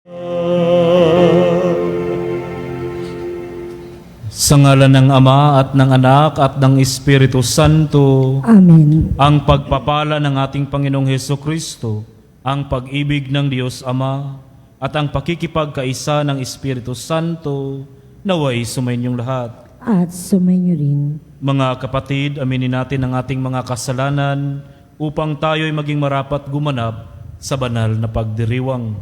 Sa ngalan ng Ama at ng Anak at ng Espiritu Santo. Amen. Ang pagpapala ng ating Panginoong Hesukristo, ang pag-ibig ng Diyos Ama, at ang pakikipagkaisa ng Espiritu Santo, naway sumainyong lahat. At sumainyo rin. Mga kapatid, aminin natin ang ating mga kasalanan upang tayo'y maging marapat gumanap sa banal na pagdiriwang.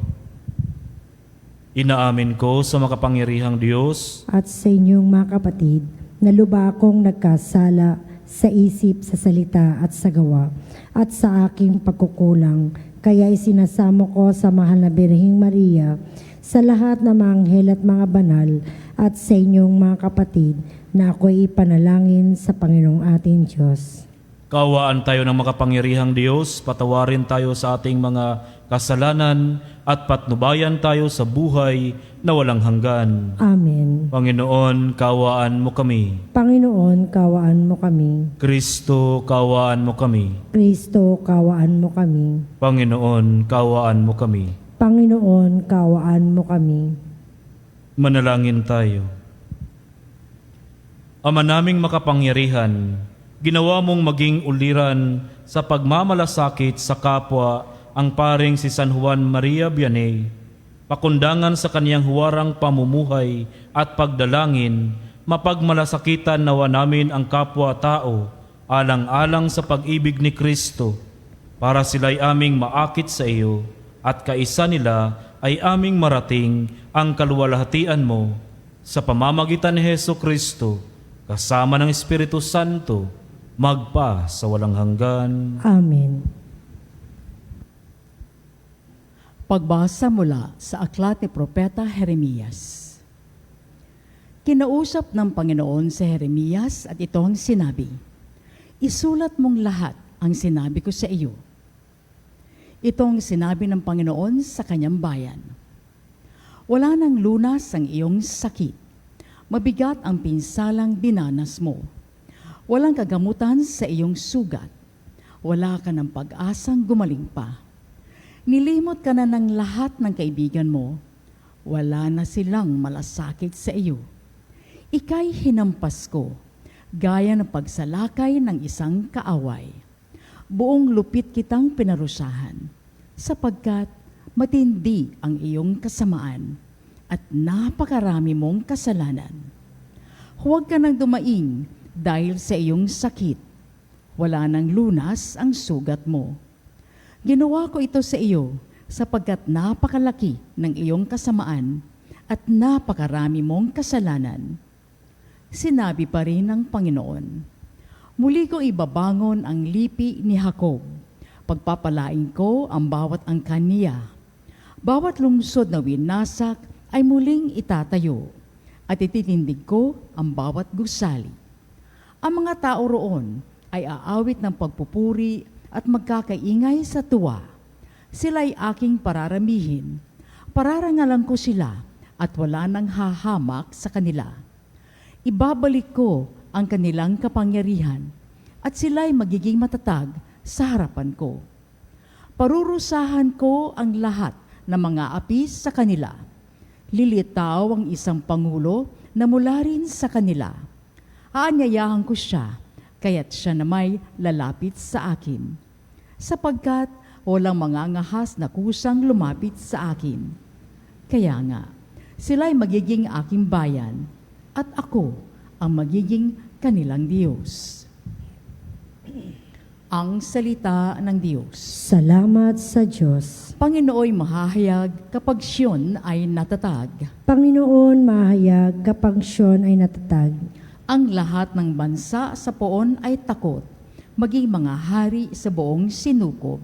Inaamin ko sa makapangyarihang Diyos At sa inyong mga kapatid, na lubha akong nagkasala sa isip, sa salita at sa gawa, at sa aking pagkukulang. Kaya isinasamo ko sa mahal na Birheng Maria, sa lahat ng mga anghel at mga banal, at sa inyong mga kapatid, na ako'y ipanalangin sa Panginoong ating Diyos. Kaawaan tayo ng makapangyarihang Diyos, patawarin tayo sa ating mga kasalanan at patnubayan tayo sa buhay na walang hanggan. Amen. Panginoon, kaawaan mo kami. Panginoon, kawaan mo kami. Kristo, kaawaan mo kami. Kristo, kawaan mo kami. Panginoon, kaawaan mo kami. Panginoon, kawaan mo kami. Manalangin tayo. Ama naming makapangyarihan, ginawa mong maging uliran sa pagmamalasakit sa kapwa ang paring si San Juan Maria Vianney, pakundangan sa kaniyang huwarang pamumuhay at pagdalangin, mapagmalasakitan nawa namin ang kapwa-tao, alang-alang sa pag-ibig ni Kristo, para sila'y aming maakit sa iyo, at kaisa nila ay aming marating ang kaluwalhatian mo, sa pamamagitan ni Hesukristo, kasama ng Espiritu Santo, magpa sa walang hanggan. Amen. Pagbasa mula sa aklat ni Propeta Jeremias. Kinausap ng Panginoon si Jeremias at itong sinabi, "Isulat mong lahat ang sinabi ko sa iyo." Itong sinabi ng Panginoon sa kanyang bayan, "Wala nang lunas ang iyong sakit. Mabigat ang pinsalang dinanas mo. Walang kagamutan sa iyong sugat. Wala ka ng pag-asang gumaling pa. Nilimot ka na ng lahat ng kaibigan mo. Wala na silang malasakit sa iyo. Ika'y hinampas ko, gaya ng pagsalakay ng isang kaaway. Buong lupit kitang pinarusahan, sapagkat matindi ang iyong kasamaan at napakarami mong kasalanan. Huwag ka nang dumaing dahil sa iyong sakit. Wala nang lunas ang sugat mo. Ginawa ko ito sa iyo sapagkat napakalaki ng iyong kasamaan at napakarami mong kasalanan." Sinabi pa rin ng Panginoon, "Muli ko ibabangon ang lipi ni Jacob. Pagpapalain ko ang bawat angkan niya. Bawat lungsod na winasak ay muling itatayo, at ititindig ko ang bawat gusali. Ang mga tao roon ay aawit ng pagpupuri at magkakaingay sa tuwa. Sila'y aking pararamihin. Pararangalan ko sila at wala nang hahamak sa kanila. Ibabalik ko ang kanilang kapangyarihan at sila'y magiging matatag sa harapan ko. Parurusahan ko ang lahat ng mga api sa kanila. Lilitaw ang isang pangulo na mula rin sa kanila. Aanyayahan ko siya, kaya't siya na may lalapit sa akin. Sapagkat walang mangangahas na kusang lumapit sa akin. Kaya nga, sila'y magiging aking bayan, at ako ang magiging kanilang Diyos." Ang salita ng Diyos. Salamat sa Diyos. Panginooy mahahayag kapag Siyon ay natatag. Panginoon, mahayag kapag Siyon ay natatag. Ang lahat ng bansa sa poon ay takot, maging mga hari sa buong sinukob.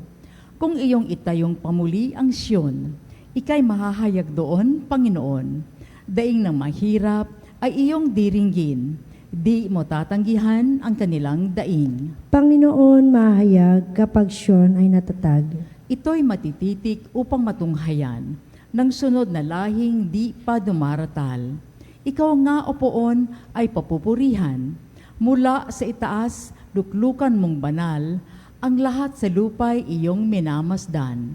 Kung iyong itayong pamuli ang Siyon, ika'y mahahayag doon, Panginoon. Daing ng mahirap ay iyong diringgin, di mo tatanggihan ang kanilang daing. Panginoon, mahayag kapag Siyon ay natatag. Ito'y matititik upang matunghayan ng sunod na lahing di pa dumaratal. Ikaw nga, O Poon, ay papupurihan. Mula sa itaas, luklukan mong banal, ang lahat sa lupa'y iyong minamasdan.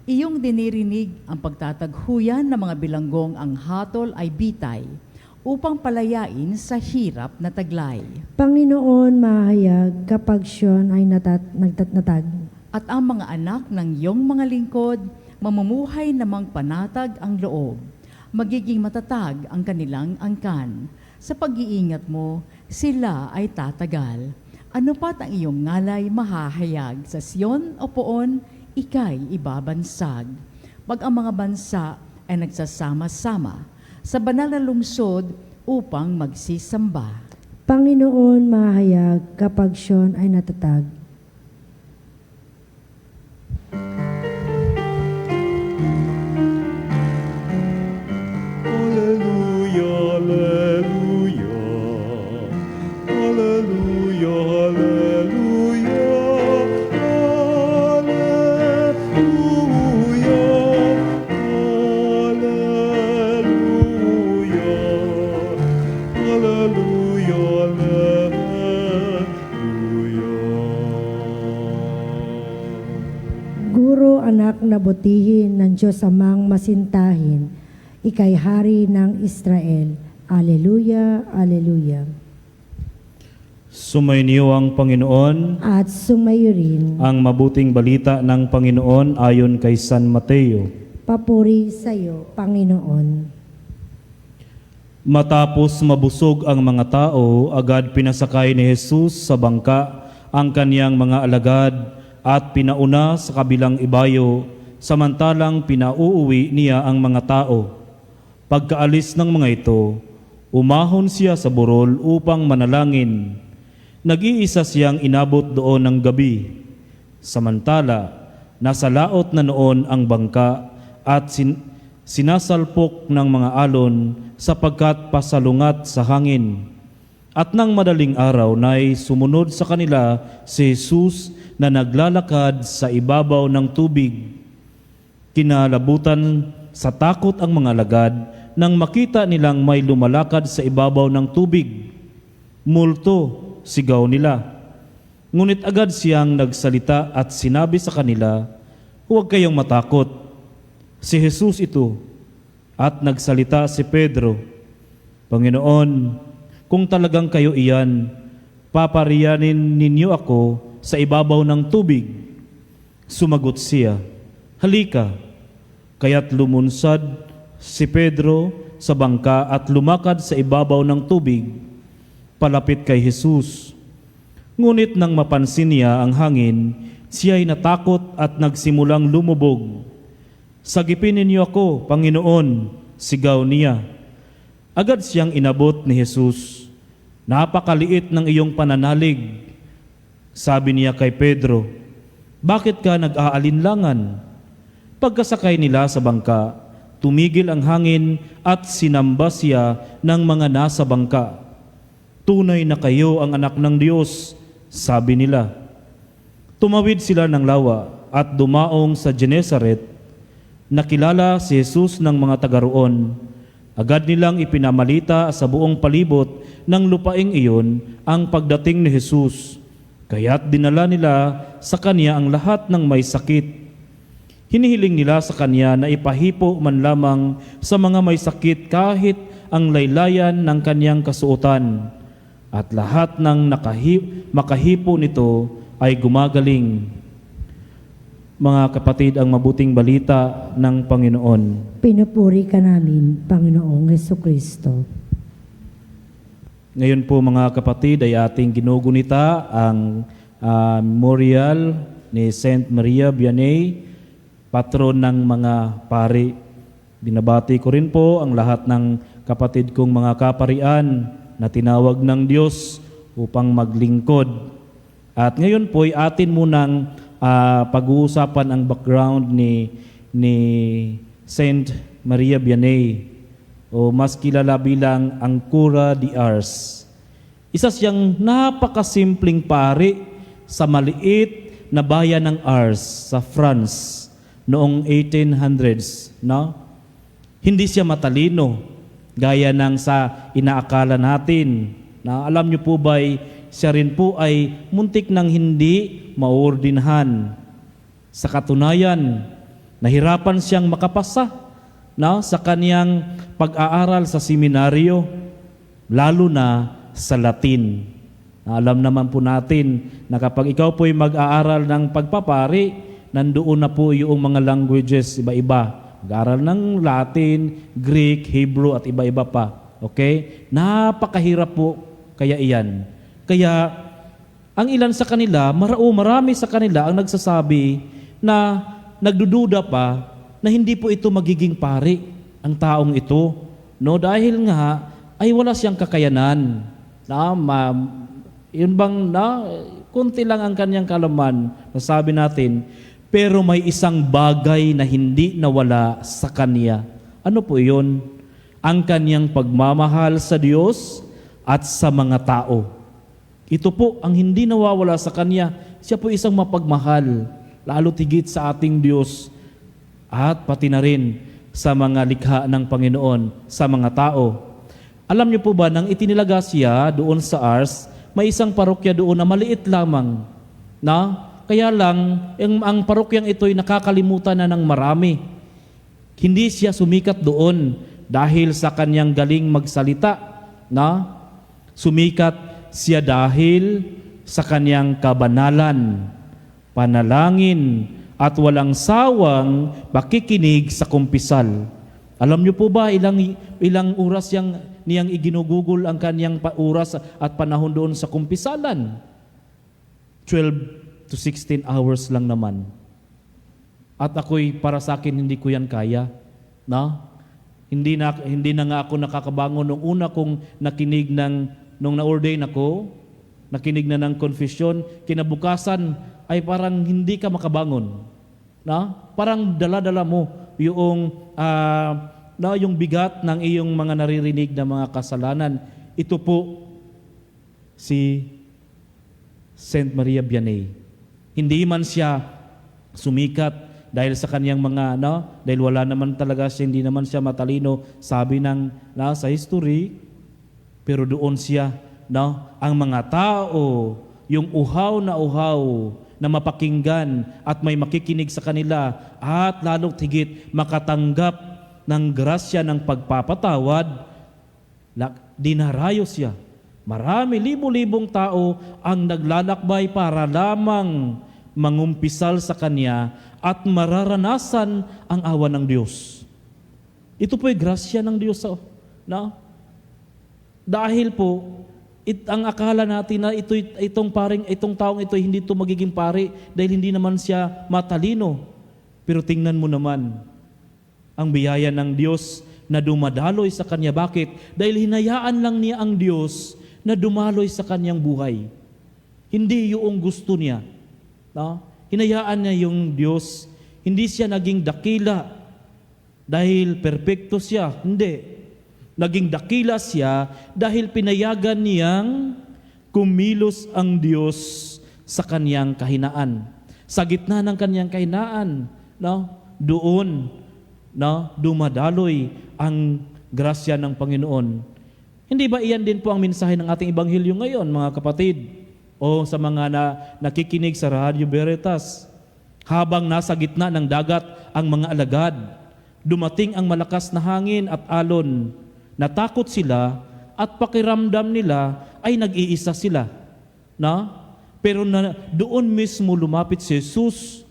Iyong dinirinig ang pagtataghuyan ng mga bilanggong ang hatol ay bitay upang palayain sa hirap na taglay. Panginoon, mahayag kapag siyon ay nagtatnatag. At ang mga anak ng iyong mga lingkod, mamumuhay namang panatag ang loob. Magiging matatag ang kanilang angkan. Sa pag-iingat mo, sila ay tatagal. Ano pat ang iyong ngalay mahahayag sa Sion o Poon, ika'y ibabansag. Pag ang mga bansa ay nagsasama-sama sa banal na lungsod upang magsisamba. Panginoon, mahayag kapag siyon ay natatag. Alleluia, alleluia. Alleluia, alleluia. Alleluia. Alleluia. Alleluia, alleluia. Guro, anak na butihin ng Diyos amang masintahin, ika'y hari ng Israel. Alleluia, alleluia. Sumainyo ang Panginoon. At sumayo rin, Ang mabuting balita ng Panginoon ayon kay San Mateo. papuri sa iyo, Panginoon. Matapos mabusog ang mga tao, agad pinasakay ni Jesus sa bangka ang kaniyang mga alagad at pinauna sa kabilang ibayo, samantalang pinauuwi niya ang mga tao. Pagkaalis ng mga ito, umahon siya sa burol upang manalangin. Nag-iisa siyang inabot doon ng gabi. Samantala, nasa laot na noon ang bangka at sinasalpok ng mga alon sapagkat pasalungat sa hangin. At nang madaling araw na'y sumunod sa kanila si Jesus na naglalakad sa ibabaw ng tubig. Kinalabutan sa takot ang mga alagad nang makita nilang may lumalakad sa ibabaw ng tubig. Multo, sigaw nila. Ngunit agad siyang nagsalita at sinabi sa kanila, "Huwag kayong matakot. Si Jesus ito." At nagsalita si Pedro, "Panginoon, kung talagang kayo iyan, papariyanin ninyo ako sa ibabaw ng tubig." Sumagot siya, "Halika." Kaya't lumunsad si Pedro sa bangka at lumakad sa ibabaw ng tubig, palapit kay Jesus. Ngunit nang mapansin niya ang hangin, siya'y natakot at nagsimulang lumubog. "Sagipin ninyo ako, Panginoon," sigaw niya. Agad siyang inabot ni Jesus. "Napakaliit ng iyong pananalig." Sabi niya kay Pedro, "Bakit ka nag-aalinlangan?" Pagkasakay nila sa bangka, tumigil ang hangin at sinamba siya ng mga nasa bangka. "Tunay na kayo ang anak ng Diyos," sabi nila. Tumawid sila ng lawa at dumaong sa Genesaret. Nakilala si Jesus ng mga taga roon. Agad nilang ipinamalita sa buong palibot ng lupaing iyon ang pagdating ni Jesus. Kaya't dinala nila sa kanya ang lahat ng may sakit. Hinihiling nila sa kanya na ipahipo man lamang sa mga may sakit kahit ang laylayan ng kanyang kasuotan. At lahat ng makahipo nito ay gumagaling. Mga kapatid, ang mabuting balita ng Panginoon. Pinupuri ka namin, Panginoong Hesukristo. Ngayon po mga kapatid ay ating ginugunita ang memorial ni Saint Maria Vianney, patron ng mga pari. Binabati ko rin po ang lahat ng kapatid kong mga kaparian na tinawag ng Diyos upang maglingkod. At ngayon po ay atin munang pag-uusapan ang background ni Saint Maria Vianney, o mas kilala bilang ang Cura de Ars. Isa siyang napakasimpleng pari sa maliit na bayan ng Ars sa France noong 1800s. No? Hindi siya matalino gaya ng sa inaakala natin. Na alam niyo po ba, siya rin po ay muntik ng hindi maordinhan. Sa katunayan, Nahirapan siyang makapasa sa kaniyang pag-aaral sa seminaryo, lalo na sa Latin. Alam naman po natin na kapag ikaw po'y mag-aaral ng pagpapari, nandoon na po yung mga languages iba-iba. Mag-aaral ng Latin, Greek, Hebrew at iba-iba pa. Okay? Napakahirap po kaya iyan. Kaya ang ilan sa kanila, marami sa kanila ang nagsasabi na nagdududa pa na hindi po ito magiging pari ang taong ito. No, dahil nga ay wala siyang kakayanan. Yun bang kunti lang ang kanyang kalaman, nasabi natin, pero may isang bagay na hindi nawala sa kanya. Ano po yun? Ang kanyang pagmamahal sa Diyos at sa mga tao. Ito po ang hindi nawawala sa kanya. Siya po isang mapagmahal, lalo tigit sa ating Diyos at pati na rin sa mga likha ng Panginoon, sa mga tao. Alam niyo po ba, nang itinilaga siya doon sa Ars, may isang parokya doon na maliit lamang. Kaya lang, ang parokyang ito ay nakakalimutan na ng marami. Hindi siya sumikat doon dahil sa kanyang galing magsalita. Sumikat siya dahil sa kanyang kabanalan, panalangin, at walang sawang pakikinig sa kumpisal. Alam niyo po ba ilang oras niyang iginugugol ang kanyang oras at panahon doon sa kumpisalan? 12 to 16 hours lang naman. At para sa akin, hindi ko yan kaya. Hindi na nga ako nakakabangon nung una kong nakinig nung na-ordain ako, nakinig na ng confession, kinabukasan ay parang hindi ka makabangon. Parang dala-dala mo yung bigat ng iyong mga naririnig na mga kasalanan. Ito po si Saint Maria Vianney. Hindi man siya sumikat dahil sa kaniyang mga dahil wala naman talaga siya, hindi naman siya matalino, sabi sa history, pero doon siya ang mga tao, yung uhaw na mapakinggan at may makikinig sa kanila at lalong higit makatanggap ng grasya ng pagpapatawad, dinarayo siya. Marami, libo-libong tao ang naglalakbay para lamang mangumpisal sa kanya at mararanasan ang awa ng Diyos. Ito po'y grasya ng Diyos. Dahil po, ang akala natin na itong taong ito hindi ito magiging pari dahil hindi naman siya matalino. Pero tingnan mo naman ang biyaya ng Diyos na dumadaloy sa kanya. Bakit? Dahil hinayaan lang niya ang Diyos na dumaloy sa kanyang buhay. Hindi yung gusto niya. Hinayaan niya yung Diyos. Hindi siya naging dakila dahil perpekto siya. Hindi. Naging dakila siya dahil pinayagan niyang kumilos ang Diyos sa kaniyang kahinaan. Sa gitna ng kaniyang kahinaan, doon dumadaloy ang grasya ng Panginoon. Hindi ba iyan din po ang mensahe ng ating Ebanghelyo ngayon, mga kapatid? O sa mga nakikinig sa Radio Veritas, habang nasa gitna ng dagat ang mga alagad, dumating ang malakas na hangin at alon. Natakot sila at pakiramdam nila ay nag-iisa sila. Pero doon mismo lumapit si Jesus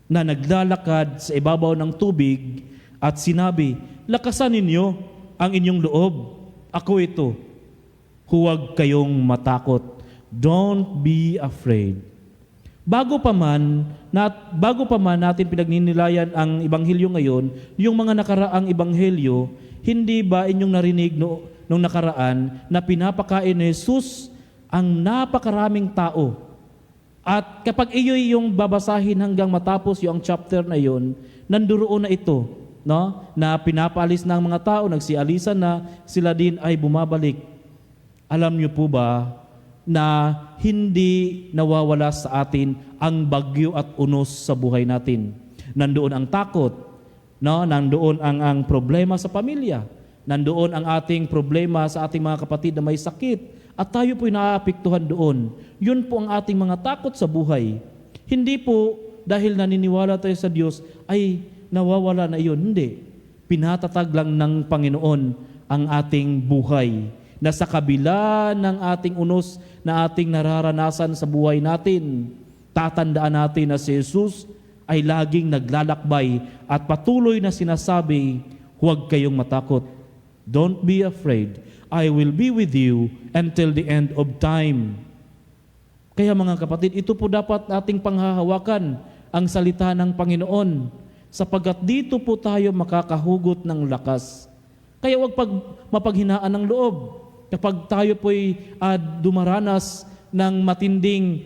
na naglalakad sa ibabaw ng tubig at sinabi, "Lakasan ninyo ang inyong loob. Ako ito. Huwag kayong matakot. Don't be afraid." Bago pa man natin pinagninilayan ang Ebanghelyo ngayon, yung mga nakaraang Ebanghelyo, hindi ba inyong narinig nung nakaraan na pinapakain ni Jesus ang napakaraming tao? At kapag iyo'y yung babasahin hanggang matapos yung chapter na yun, nanduroon na ito, na pinapaalis ng mga tao, nagsialisan na, sila din ay bumabalik. Alam niyo po ba na hindi nawawala sa atin ang bagyo at unos sa buhay natin? Nandoon ang takot, nandoon ang problema sa pamilya, nandoon ang ating problema sa ating mga kapatid na may sakit, at tayo po'y naaapektuhan doon. Yun po ang ating mga takot sa buhay. Hindi po dahil naniniwala tayo sa Diyos ay nawawala na iyon. Hindi. Pinatatag lang ng Panginoon ang ating buhay, na sa kabila ng ating unos na ating nararanasan sa buhay natin, tatandaan natin na si Jesus ay laging naglalakbay at patuloy na sinasabi, huwag kayong matakot. Don't be afraid. I will be with you until the end of time. Kaya mga kapatid, ito po dapat ating panghahawakan, ang salita ng Panginoon, sapagkat dito po tayo makakahugot ng lakas. Kaya huwag mapaghinaan ng loob. Kapag tayo po'y dumaranas ng matinding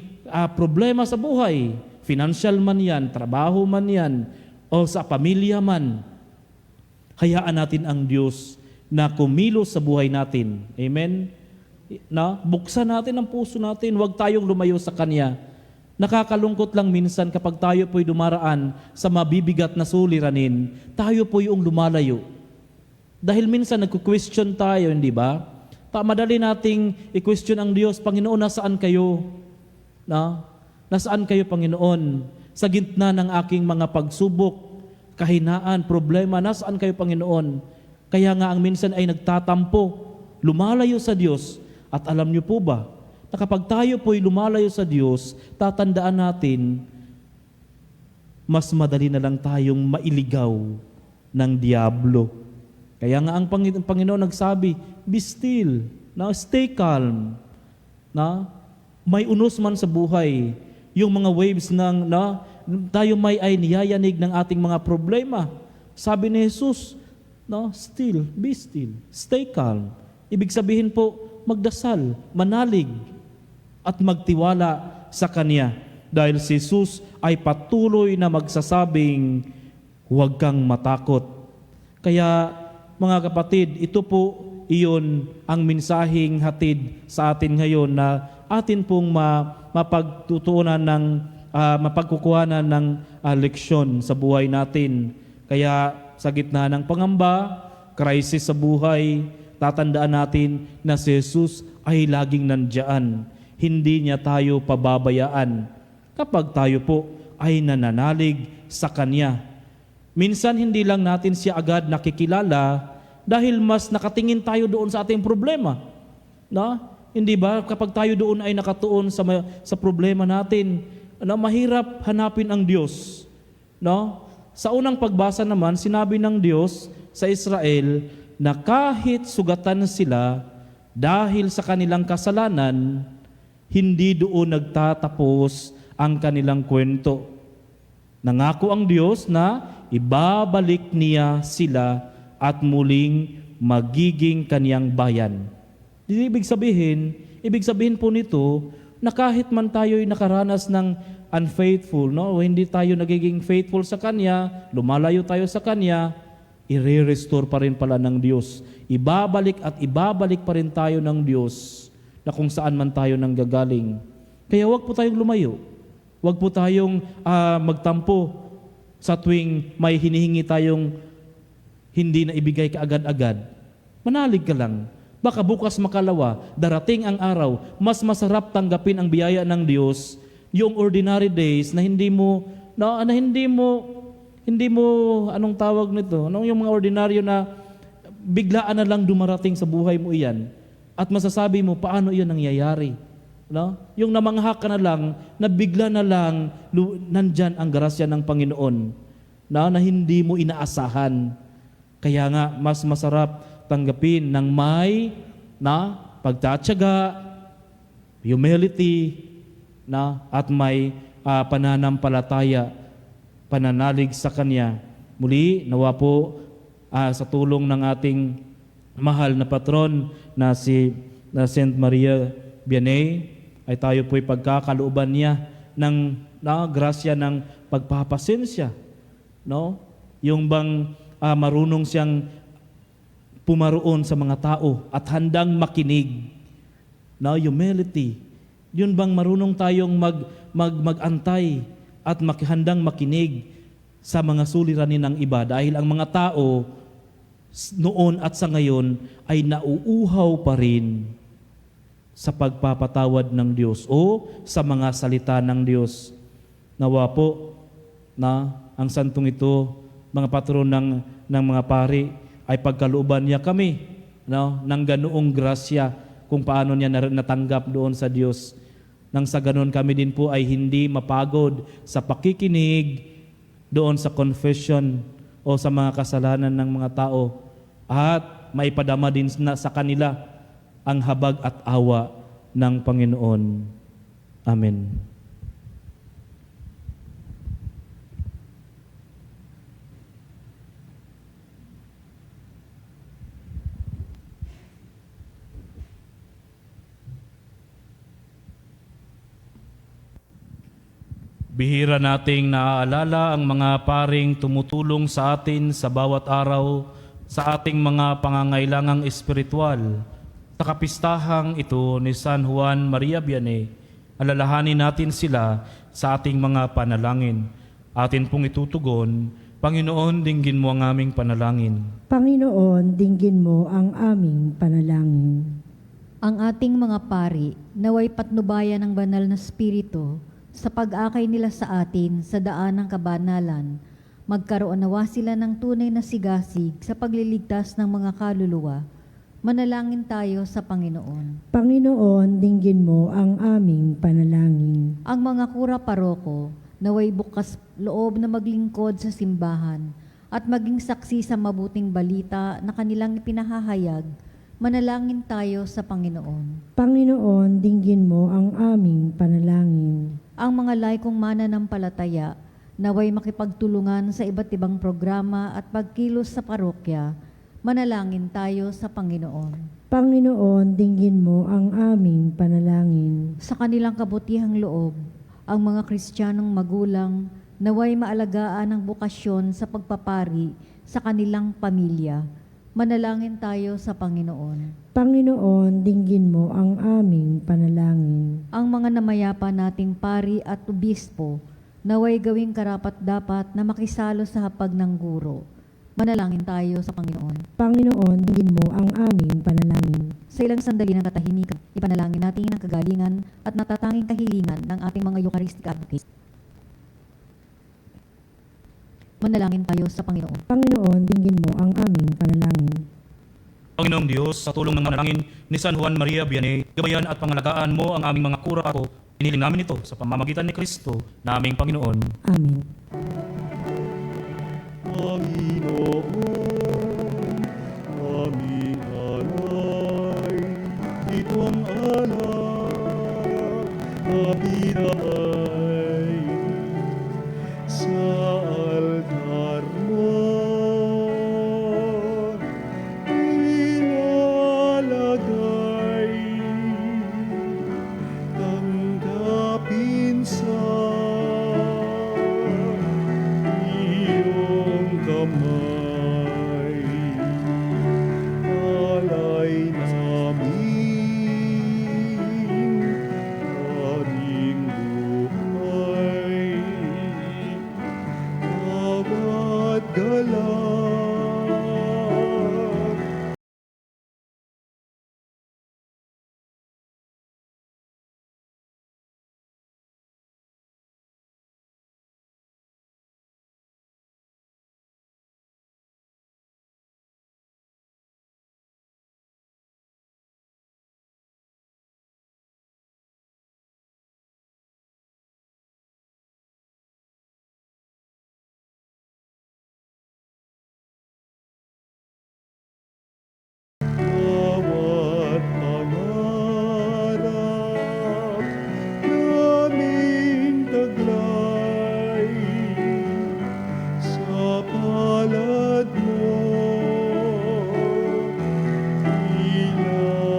problema sa buhay, financial man yan, trabaho man yan, o sa pamilya man, hayaan natin ang Diyos na kumilos sa buhay natin. Amen? Na buksan natin ang puso natin, huwag tayong lumayo sa Kanya. Nakakalungkot lang minsan kapag tayo po'y dumaraan sa mabibigat na suliranin, tayo po yung lumalayo. Dahil minsan nagko-question tayo, hindi ba? Madali nating i-question ang Diyos, Panginoon, nasaan kayo? Nasaan kayo, Panginoon? Sa gitna ng aking mga pagsubok, kahinaan, problema, nasaan kayo, Panginoon? Kaya nga ang minsan ay nagtatampo, lumalayo sa Diyos. At alam niyo po ba, na kapag tayo po'y lumalayo sa Diyos, tatandaan natin, mas madali na lang tayong mailigaw ng diablo. Kaya nga ang Panginoon nagsabi, be still, stay calm. May unos man sa buhay, yung mga waves tayo may ay niyayanig ng ating mga problema. Sabi ni Jesus, still, be still, stay calm. Ibig sabihin po, magdasal, manalig, at magtiwala sa Kanya. Dahil si Jesus ay patuloy na magsasabing, huwag kang matakot. Kaya mga kapatid, ito po iyon ang mensaheng hatid sa atin ngayon na atin pong mapagtutuunan ng mapagkukuhanan ng leksyon sa buhay natin. Kaya sa gitna ng pangamba, crisis sa buhay, tatandaan natin na si Jesus ay laging nandiyan. Hindi niya tayo pababayaan kapag tayo po ay nananalig sa Kanya. Minsan hindi lang natin siya agad nakikilala dahil mas nakatingin tayo doon sa ating problema. Hindi ba? Kapag tayo doon ay nakatuon sa problema natin, mahirap hanapin ang Diyos. Sa unang pagbasa naman, sinabi ng Diyos sa Israel na kahit sugatan sila dahil sa kanilang kasalanan, hindi doon nagtatapos ang kanilang kwento. Nangako ang Diyos na ibabalik niya sila at muling magiging kaniyang bayan. Ibig sabihin po nito na kahit man tayo'y nakaranas ng unfaithful, o hindi tayo nagiging faithful sa Kanya, lumalayo tayo sa Kanya, i-restore pa rin pala ng Diyos. Ibabalik at ibabalik pa rin tayo ng Diyos na kung saan man tayo nanggagaling. Kaya huwag po tayong lumayo. Huwag po tayong magtampo sa tuwing may hinihingi tayong hindi na ibigay kaagad-agad. Manalig ka lang. Baka bukas makalawa, darating ang araw, mas masarap tanggapin ang biyaya ng Diyos, yung ordinary days na hindi mo, anong tawag nito? Yung mga ordinaryo na biglaan na lang dumarating sa buhay mo iyan. At masasabi mo, paano iyon nangyayari? Yung namangha ka na lang, na bigla na lang, nandyan ang grasya ng Panginoon, na hindi mo inaasahan. Kaya nga, mas masarap tanggapin ng may pagtatyaga, humility, at may pananampalataya, pananalig sa Kanya. Muli, nawa po sa tulong ng ating mahal na patron na si Saint Maria Vianney, ay tayo po'y pagkakalooban niya ng grasya ng pagpapasensya. Yung bang marunong siyang pumaroon sa mga tao at handang makinig. Humility. Yun bang marunong tayong mag-antay at handang makinig sa mga suliranin ng iba dahil ang mga tao noon at sa ngayon ay nauuhaw pa rin sa pagpapatawad ng Diyos o sa mga salita ng Diyos. Nawa po na ang santong ito mga patron ng mga pari, ay pagkalooban niya kami, no, ng ganoong grasya kung paano niya natanggap doon sa Diyos. Nang sa ganon kami din po ay hindi mapagod sa pakikinig doon sa confession o sa mga kasalanan ng mga tao, at maipadama din na sa kanila ang habag at awa ng Panginoon. Amen. Bihira nating naaalala ang mga paring tumutulong sa atin sa bawat araw sa ating mga pangangailangang espiritual. Sa kapistahang ito ni San Juan Maria Vianney, alalahanin natin sila sa ating mga panalangin. Atin pong itutugon, Panginoon, dinggin mo ang aming panalangin. Panginoon, dinggin mo ang aming panalangin. Ang ating mga pari, naway patnubayan ng banal na spirito sa pag-akay nila sa atin sa daan ng kabanalan, magkaroon nawa sila ng tunay na sigasig sa pagliligtas ng mga kaluluwa. Manalangin tayo sa Panginoon. Panginoon, dinggin mo ang aming panalangin. Ang mga kura paroko, naway bukas loob na maglingkod sa simbahan at maging saksi sa mabuting balita na kanilang ipinahahayag. Manalangin tayo sa Panginoon. Panginoon, dinggin mo ang aming panalangin. Ang mga laikong mananampalataya, naway makipagtulungan sa iba't ibang programa at pagkilos sa parokya. Manalangin tayo sa Panginoon. Panginoon, dinggin mo ang aming panalangin. Sa kanilang kabutihang loob, ang mga Kristiyanong magulang naway maalagaan ang bukasyon sa pagpapari sa kanilang pamilya. Manalangin tayo sa Panginoon. Panginoon, dinggin mo ang aming panalangin. Ang mga namayapa nating pari at obispo, naway gawing karapat-dapat na makisalo sa hapag ng guro. Manalangin tayo sa Panginoon. Panginoon, dinggin mo ang aming panalangin. Sa ilang sandali ng katahimikan, ipanalangin natin ang kagalingan at natatanging kahilingan ng ating mga Eucharistic advocates. Manalangin tayo sa Panginoon. Panginoon, dinggin mo ang aming panalangin. Panginoong Diyos, sa tulong ng manalangin ni San Juan Maria Vianney, gabayan at pangalagaan mo ang aming mga kura ako. Iniling namin ito sa pamamagitan ni Kristo na aming Panginoon. Amen. Panginoon, aming alay, ito ang alay na binahay sa altar mo. Ilalagay, tanggapin sa iyong kamay, alay namin, aring buhay, bawat galak. Bawat pangarap naming taglay sa palad mo ilalagay.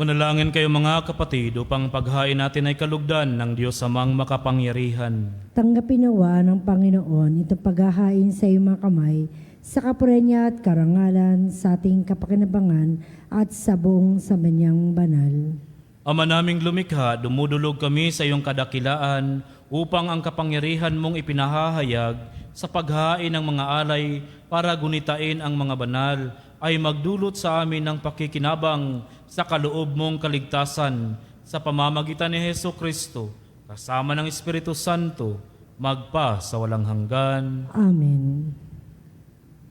Manalangin kayo mga kapatid upang paghain natin ay kalugdan ng Diyos amang makapangyarihan. Tanggapin nawa ng Panginoon itong paghahain sa iyong mga kamay, sa kapurenya at karangalan, sa ating kapakinabangan at sa buong samanyang banal. Ama naming lumikha, dumudulog kami sa iyong kadakilaan upang ang kapangyarihan mong ipinahahayag sa paghain ng mga alay para gunitain ang mga banal ay magdulot sa amin ng pakikinabang sa kaloob mong kaligtasan sa pamamagitan ni Hesus Kristo, kasama ng Espiritu Santo, magpa sa walang hanggan. Amen.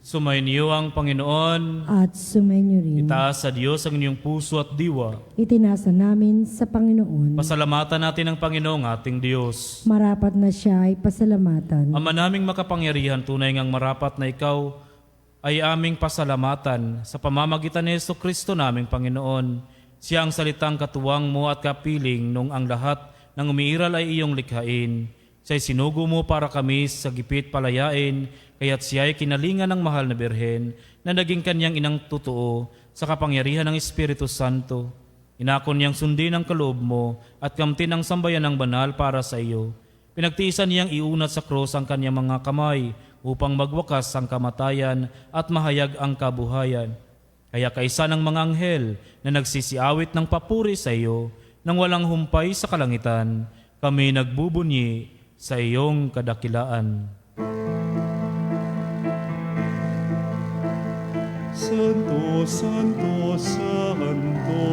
Sumainyo ang Panginoon. At sumainyo rin. Itaas sa Diyos ang inyong puso at diwa. Itinasa namin sa Panginoon. Pasalamatan natin ang Panginoong ating Diyos. Marapat na siya ay pasalamatan. Ama naming makapangyarihan, tunay ngang marapat na ikaw ay aming pasalamatan sa pamamagitan ni Jesucristo naming Panginoon. Siya ang salitang katuwang mo at kapiling nung ang lahat ng umiiral ay iyong likhain. Siya'y sinugo mo para kami sa gipit palayain, kaya't siya ay kinalingan ng mahal na Birhen na naging kanyang inang totoo sa kapangyarihan ng Espiritu Santo. Inakon niyang sundin ang kaloob mo at kamtin ang sambayan ng banal para sa iyo. Pinagtiisan niyang iunat sa krus ang kanyang mga kamay upang magwakas ang kamatayan at mahayag ang kabuhayan. Kaya kaisa ng mga anghel na nagsisiawit ng papuri sa iyo nang walang humpay sa kalangitan, kami nagbubunyi sa iyong kadakilaan. Santo, Santo, Santo,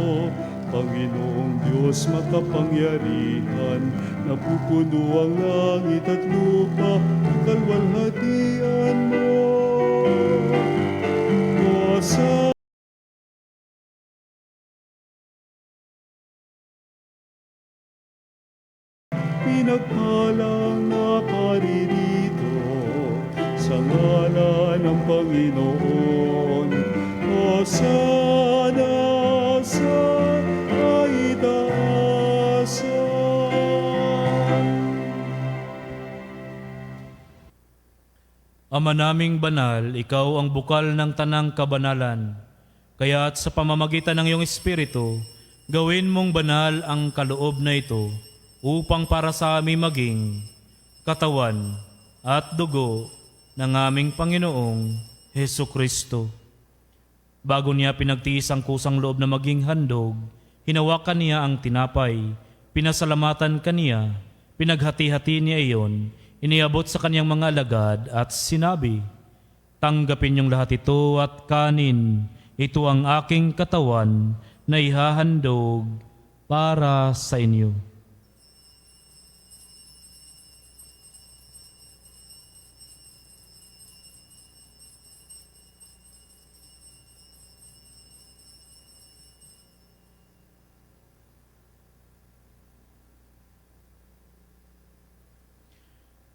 Panginoong Diyos makapangyarihan, napupuno ang langit at lupa, ikalwalhatian mo. Kuasa pinagpalang nakaririto sa ngalan ng Panginoon. Hosana sa kaitaasan. Ama naming banal, ikaw ang bukal ng tanang kabanalan. Kaya't sa pamamagitan ng iyong Espiritu, gawin mong banal ang kaloob na ito upang para sa amin maging katawan at dugo ng aming Panginoong Hesukristo. Bago niya pinagtiis ang kusang loob na maging handog, hinawakan niya ang tinapay, pinasalamatan kaniya, pinaghati-hati niya iyon, iniabot sa kanyang mga alagad at sinabi, "Tanggapin niyong lahat ito at kanin, ito ang aking katawan na ihahandog para sa inyo."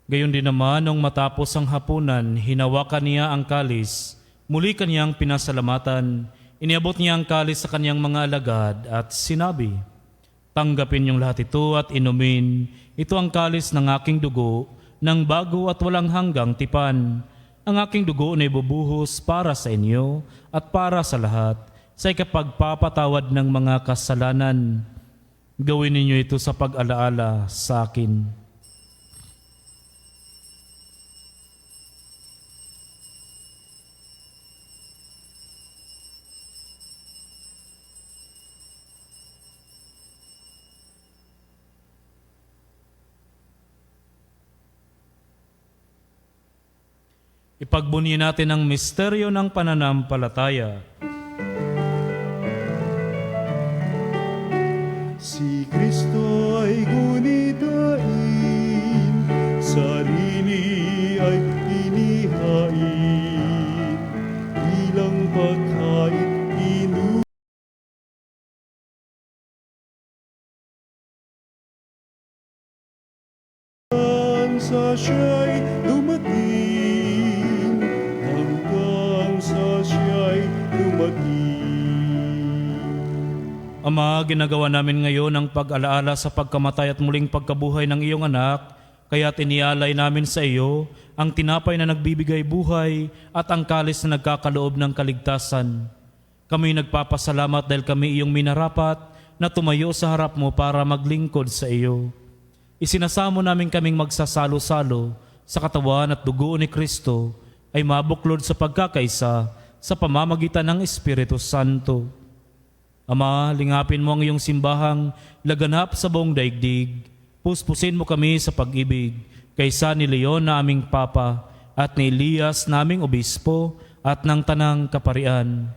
Gayon din naman, nung matapos ang hapunan, hinawakan niya ang kalis, muli kaniyang pinasalamatan, iniabot niya ang kalis sa kaniyang mga alagad at sinabi, "Tanggapin niyong lahat ito at inumin, ito ang kalis ng aking dugo, ng bago at walang hanggang tipan. Ang aking dugo na ibubuhos para sa inyo at para sa lahat, sa ikapagpapatawad ng mga kasalanan. Gawin ninyo ito sa pag-alaala sa akin." Ipagbunyi natin ang misteryo ng pananampalataya. Si Kristo ay gunitain, sarili ay inihain, ilang pagkain inuman sa siya'y dumating, hanggang sa siya'y dumating. Ama, ginagawa namin ngayon ang pag-alaala sa pagkamatay at muling pagkabuhay ng iyong anak, kaya't inialay namin sa iyo ang tinapay na nagbibigay buhay at ang kalis na nagkakaloob ng kaligtasan. Kami nagpapasalamat dahil kami iyong minarapat na tumayo sa harap mo para maglingkod sa iyo. Isinasamo namin kaming magsasalo-salo sa katawan at dugo ni Kristo ay mabuklod sa pagkakaisa sa pamamagitan ng Espiritu Santo. Ama, lingapin mo ang iyong simbahang laganap sa buong daigdig. Puspusin mo kami sa pag-ibig kaysa ni Leon na aming Papa at ni Elias na aming Obispo at ng Tanang Kaparian.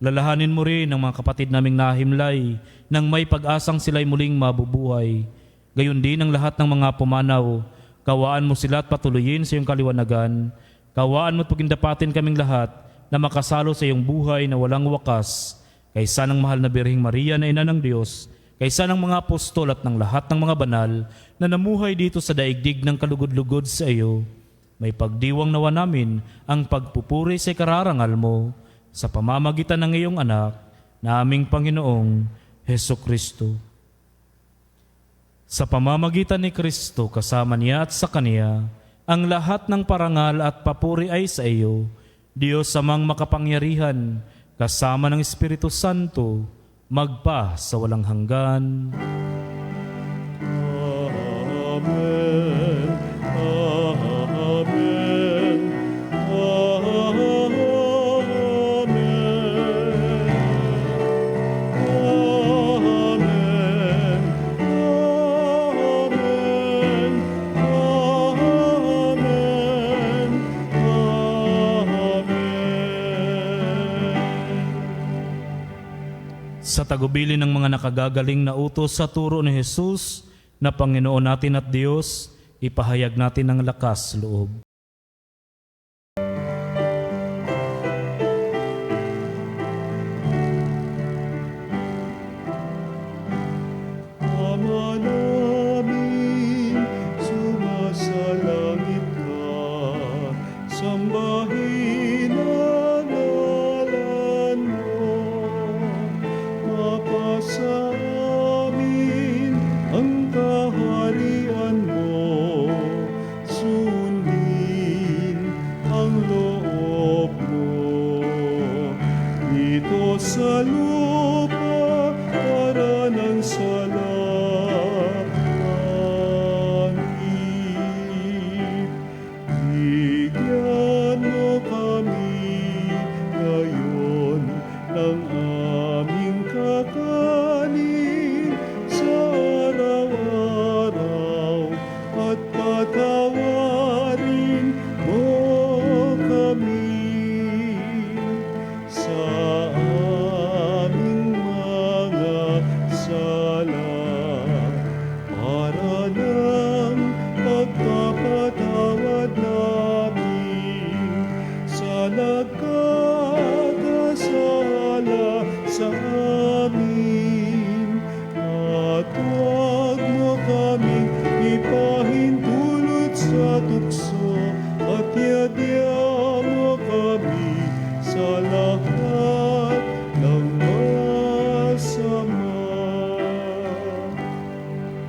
Lalahanin mo rin ang mga kapatid naming nahimlay nang may pag-asang sila'y muling mabubuhay. Gayon din ang lahat ng mga pumanaw. Kawaan mo sila at patuloyin sa iyong kaliwanagan. Kawaan mo at pagindapatin kaming lahat na makasalo sa iyong buhay na walang wakas. Kaysa ng mahal na Birheng Maria na Ina ng Diyos, kaysa ng mga apostol at ng lahat ng mga banal na namuhay dito sa daigdig ng kalugod-lugod sa iyo, may pagdiwang nawa namin ang pagpupuri sa kararangal mo sa pamamagitan ng iyong anak na aming Panginoong Heso Kristo. Sa pamamagitan ni Kristo kasama niya at sa Kaniya, ang lahat ng parangal at papuri ay sa iyo, Diyos amang makapangyarihan, kasama ng Espiritu Santo, magpa sa walang hanggan. Amen. Amen. Amen. Amen. Amen. Amen. Sa tagubilin ng mga nakagagaling na utos sa turo ni Jesus na Panginoon natin at Diyos, ipahayag natin ang lakas loob. Ama namin, sumasalangit ka, sambahin ang ngalan mo. Mapasa amin ang kaharian mo, sundin ang loob mo. Dito sa lupa, para ng sa langit. Bigyan mo kami ngayon ng aming kakanin sa araw-araw, at patawarin mo kami sa aming mga sala, para ng pagpapatawad namin sa nagkakasala sa amin. At huwag mo kaming ipahintulot sa tukso, at yadya mo kami sa lahat ng masama.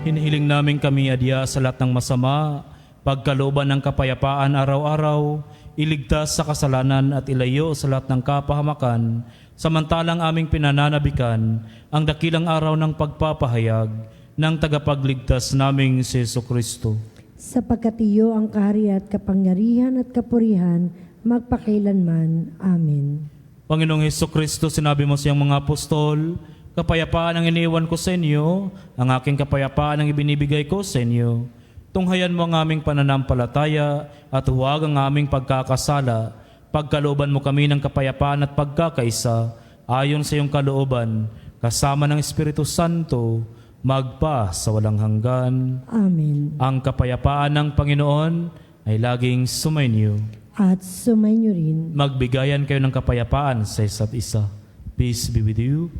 Hinihiling namin kami adya sa lahat ng masama, pagkalooban ng kapayapaan araw-araw, iligtas sa kasalanan at ilayo sa lahat ng kapahamakan, samantalang aming pinananabikan ang dakilang araw ng pagpapahayag ng tagapagligtas naming si Jesu Kristo. Sapagkat iyo ang kaharian at kapangyarihan at kapurihan, magpakailanman. Amen. Panginoong Heso Kristo, sinabi mo sa iyong mga apostol, kapayapaan ang iniwan ko sa inyo, ang aking kapayapaan ang ibinibigay ko sa inyo. Tunghayan mo ang aming pananampalataya at huwag ang aming pagkakasala. Pagkalooban mo kami ng kapayapaan at pagkakaisa, ayon sa iyong kalooban, kasama ng Espiritu Santo, magpa sa walang hanggan. Amen. Ang kapayapaan ng Panginoon ay laging sumainyo. At sumainyo rin. Magbigayan kayo ng kapayapaan sa isa't isa. Peace be with you.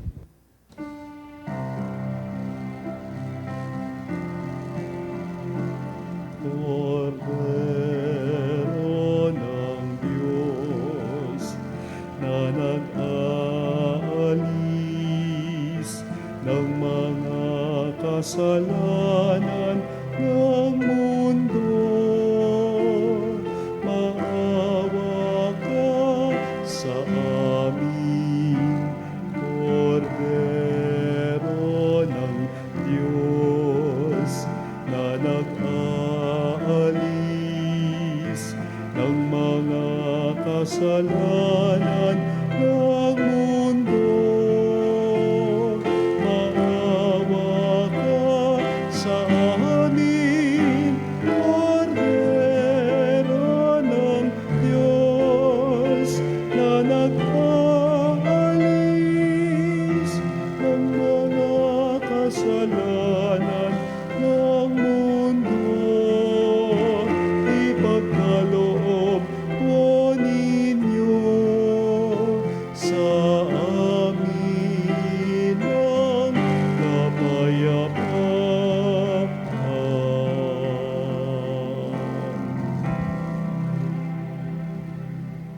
Kordero ng Diyos na nag-aalis ng mga kasalanan ng mundo, maawa ka sa amin. Kordero ng Diyos na nag-aalis ng mga kasalanan ng mundo, maawa ka sa amin. Kordero ng Diyos na nag-aalis ng mga kasalanan ng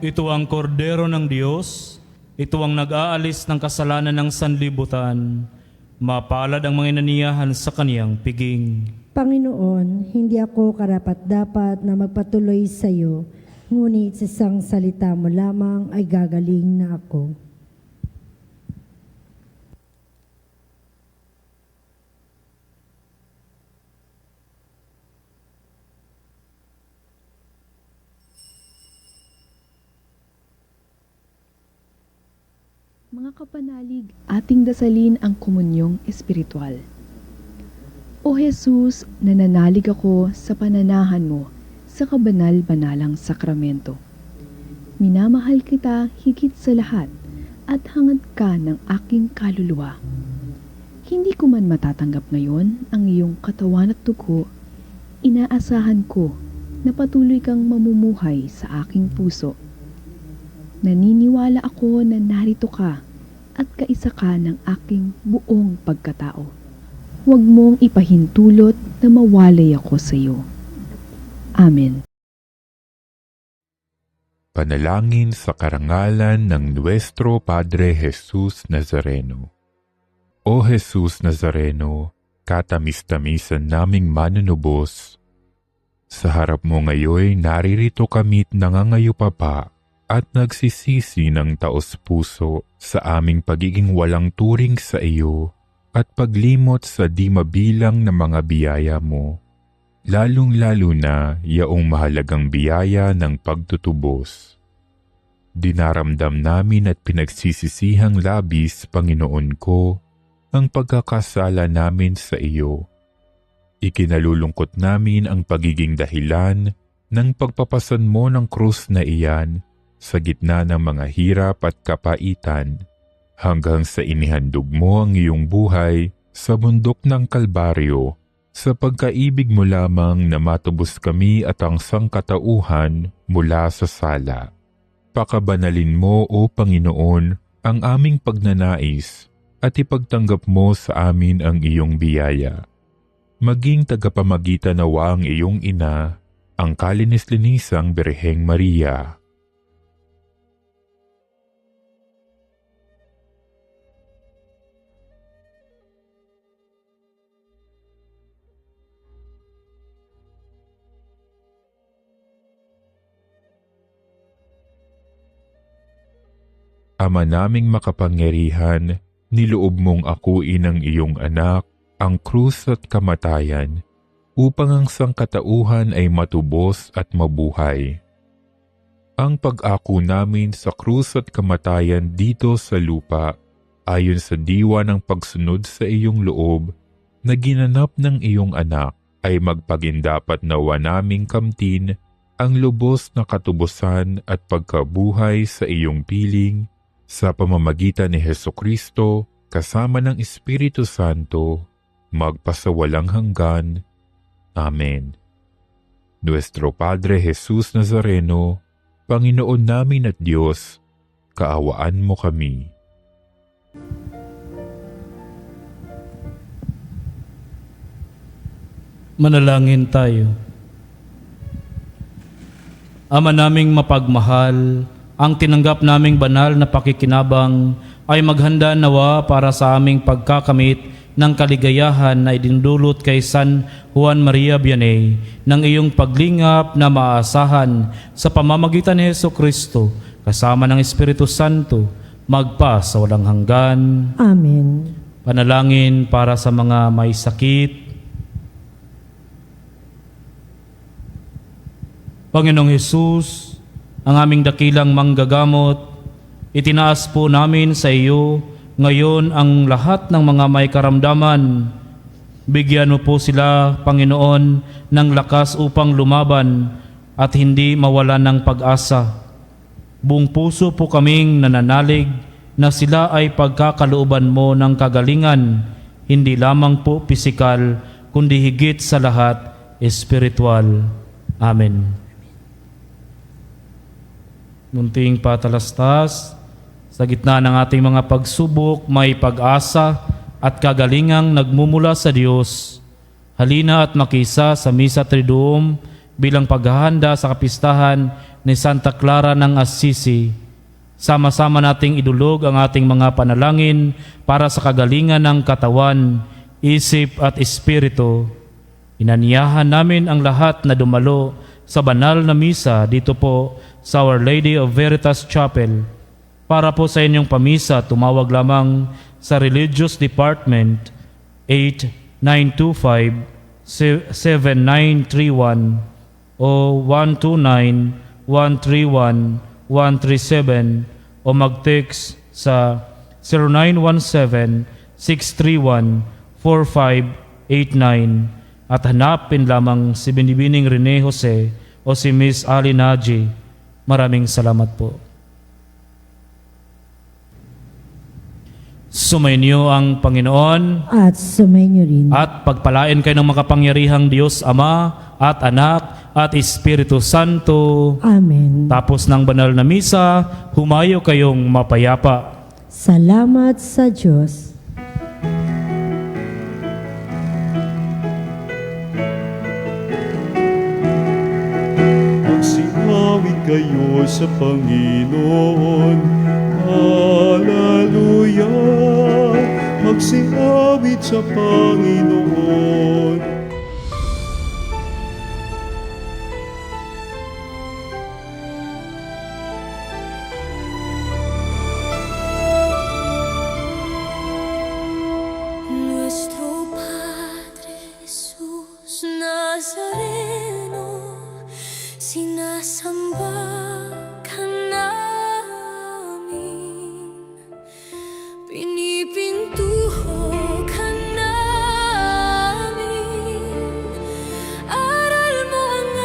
Ito ang kordero ng Diyos, ito ang nag-aalis ng kasalanan ng sanlibutan. Mapalad ang mga inaniyahan sa kaniyang piging. Panginoon, hindi ako karapat-dapat na magpatuloy sa iyo, ngunit sa isang salita mo lamang ay gagaling na ako. Mga kapanalig, ating dasalin ang komunyong espiritual. O Jesus, nananalig ako sa pananahan mo sa kabanal-banalang sakramento. Minamahal kita higit sa lahat at hangad ka ng aking kaluluwa. Hindi ko man matatanggap ngayon ang iyong katawan at dugo, inaasahan ko na patuloy kang mamumuhay sa aking puso. Naniniwala ako na narito ka at kaisa ka ng aking buong pagkatao. Huwag mong ipahintulot na mawalay ako sa iyo. Amen. Panalangin sa karangalan ng Nuestro Padre Jesus Nazareno. O Jesus Nazareno, katamis-tamisan naming manunubos, sa harap mo ngayon naririto kami't nangangayupapa at nagsisisi ng taos-puso sa aming pagiging walang turing sa iyo at paglimot sa di mabilang na mga biyaya mo, lalong-lalo na yaong mahalagang biyaya ng pagtutubos. Dinaramdam namin at pinagsisisihang labis, Panginoon ko, ang pagkakasala namin sa iyo. Ikinalulungkot namin ang pagiging dahilan ng pagpapasan mo ng krus na iyan sa gitna ng mga hirap at kapaitan, hanggang sa inihandog mo ang iyong buhay sa bundok ng Kalbaryo, sa pagkaibig mo lamang na matubos kami at ang sangkatauhan mula sa sala. Pakabanalin mo, O Panginoon, ang aming pagnanais at ipagtanggap mo sa amin ang iyong biyaya. Maging tagapamagitan nawa ang iyong ina, ang kalinis-linisang Birheng Maria. Ama naming makapangyarihan, niloob mong akuin ang iyong anak, ang krus at kamatayan, upang ang sangkatauhan ay matubos at mabuhay. Ang pag-ako namin sa krus at kamatayan dito sa lupa, ayon sa diwa ng pagsunod sa iyong loob, na ginanap ng iyong anak, ay magpagindapat nawa naming kamtin ang lubos na katubusan at pagkabuhay sa iyong piling, sa pamamagitan ni Hesukristo, kasama ng Espiritu Santo, magpasawalang hanggan. Amen. Nuestro Padre Jesus Nazareno, Panginoon namin at Diyos, kaawaan mo kami. Manalangin tayo. Ama naming mapagmahal, ang tinanggap naming banal na pakikinabang ay maghanda nawa para sa aming pagkakamit ng kaligayahan na idinudulot kay San Juan Maria Vianney ng iyong paglingap na maaasahan sa pamamagitan ni Hesukristo kasama ng Espiritu Santo magpa sa walang hanggan. Amen. Panalangin para sa mga may sakit. Panginoong Hesus, ang aming dakilang manggagamot, itinaas po namin sa iyo ngayon ang lahat ng mga may karamdaman. Bigyan mo po sila, Panginoon, ng lakas upang lumaban at hindi mawalan ng pag-asa. Buong puso po kaming nananalig na sila ay pagkakalooban mo ng kagalingan, hindi lamang po pisikal, kundi higit sa lahat, espiritual. Amen. Munting patalastas, sa gitna ng ating mga pagsubok, may pag-asa at kagalingang nagmumula sa Diyos. Halina at makisa sa Misa Triduum, bilang paghahanda sa kapistahan ni Santa Clara ng Assisi. Sama-sama nating idulog ang ating mga panalangin para sa kagalingan ng katawan, isip at espiritu. Inanyahan namin ang lahat na dumalo sa banal na misa dito po sa Our Lady of Veritas Chapel. Para po sa inyong pamisa, tumawag lamang sa Religious Department 8925-7931 o 129-131-137 o mag-text sa 0917-631-4589 at hanapin lamang si Binibining Rene Jose o si Miss Ali Naji. Maraming salamat po. Sumainyo ang Panginoon At sumainyo rin. at pagpalain kayo ng makapangyarihang Diyos Ama at Anak at Espiritu Santo. Amen. Tapos ng banal na misa, humayo kayong mapayapa. Salamat sa Diyos. Magsiawit kayo sa Panginoon. Hallelujah! Magsiawit sa Panginoon. Nuestro Padre Jesús Nazareno, sinasamba ka namin, pinipintuho ka namin, aral mo ang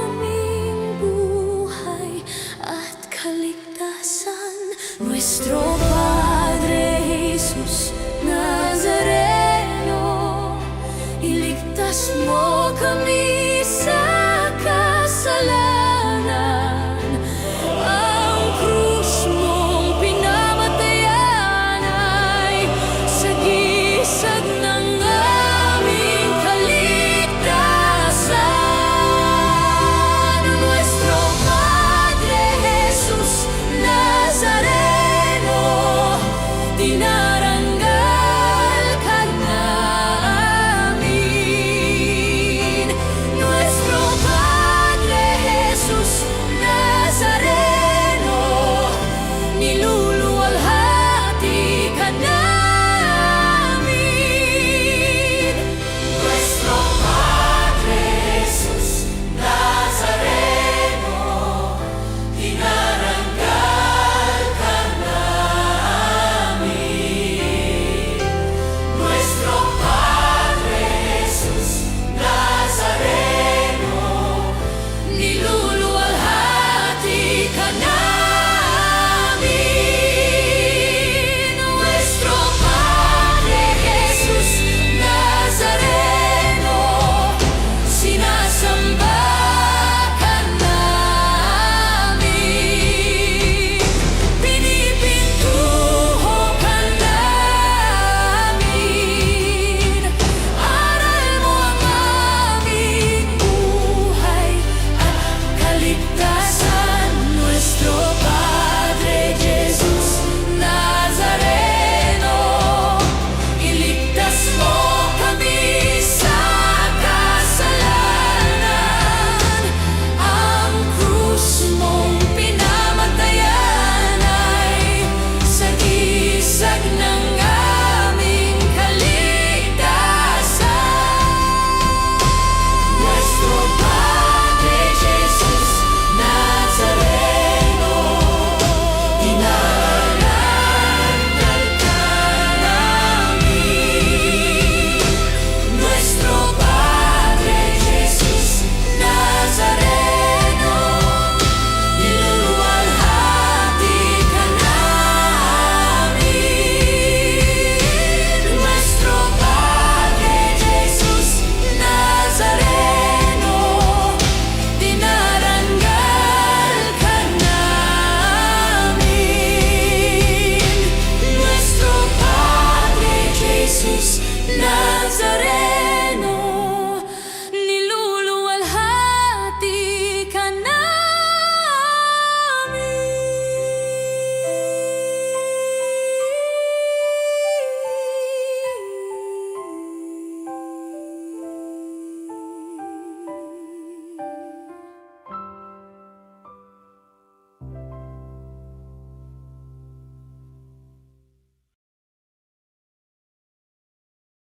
aming buhay at kaligtasan. Nuestro